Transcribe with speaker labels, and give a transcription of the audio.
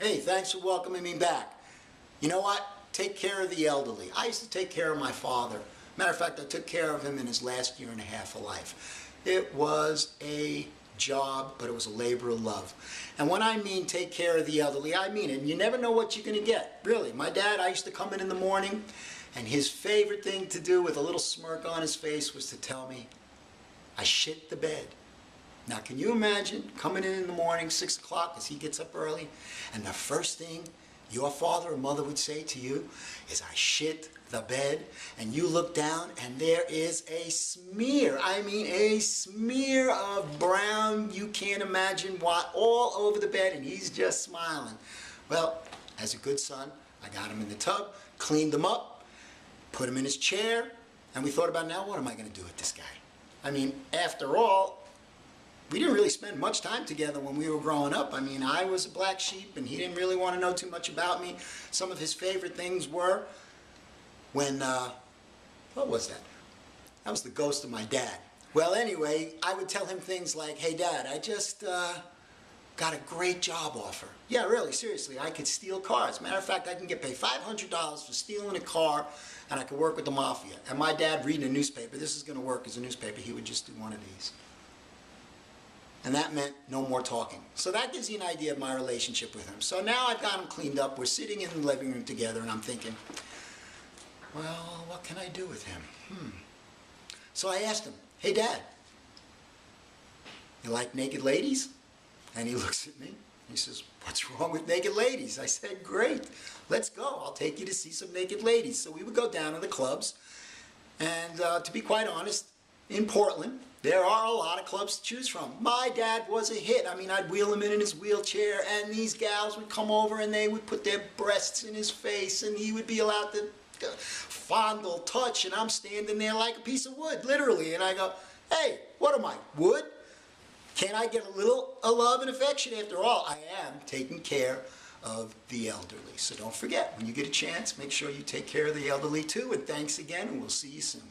Speaker 1: Hey, thanks for welcoming me back. You know what? Take care of the elderly. I used to take care of my father. Matter of fact, I took care of him in his last year and a half of life. It was a job, but it was a labor of love. And when I mean take care of the elderly, I mean it. And you never know what you're going to get. Really, my dad, I used to come in the morning, and his favorite thing to do with a little smirk on his face was to tell me, I shit the bed. Now, can you imagine coming in the morning, 6 o'clock, as he gets up early, and the first thing your father or mother would say to you is, I shit the bed, and you look down and there is a smear, I mean a smear of brown, you can't imagine what, all over the bed, and he's just smiling. Well, as a good son, I got him in the tub, cleaned him up, put him in his chair, and we thought about, now what am I going to do with this guy? I mean, after all, we didn't really spend much time together when we were growing up. I mean, I was a black sheep and he didn't really want to know too much about me. Some of his favorite things were when, what was that? That was the ghost of my dad. Well, anyway, I would tell him things like, hey Dad, I just got a great job offer. Yeah, really, seriously, I could steal cars. Matter of fact, I can get paid $500 for stealing a car and I could work with the mafia. And my dad reading a newspaper, this is going to work as a newspaper, he would just do one of these. And that meant no more talking. So that gives you an idea of my relationship with him. So now I've got him cleaned up. We're sitting in the living room together and I'm thinking, well, what can I do with him? So I asked him, hey Dad, you like naked ladies? And he looks at me. He says, what's wrong with naked ladies? I said, great, let's go. I'll take you to see some naked ladies. So we would go down to the clubs. And to be quite honest, in Portland, there are a lot of clubs to choose from. My dad was a hit. I mean, I'd wheel him in his wheelchair, and these gals would come over and they would put their breasts in his face, and he would be allowed to fondle, touch, and I'm standing there like a piece of wood, literally. And I go, hey, what am I, wood? Can't I get a little love and affection? After all, I am taking care of the elderly. So don't forget, when you get a chance, make sure you take care of the elderly too. And thanks again, and we'll see you soon.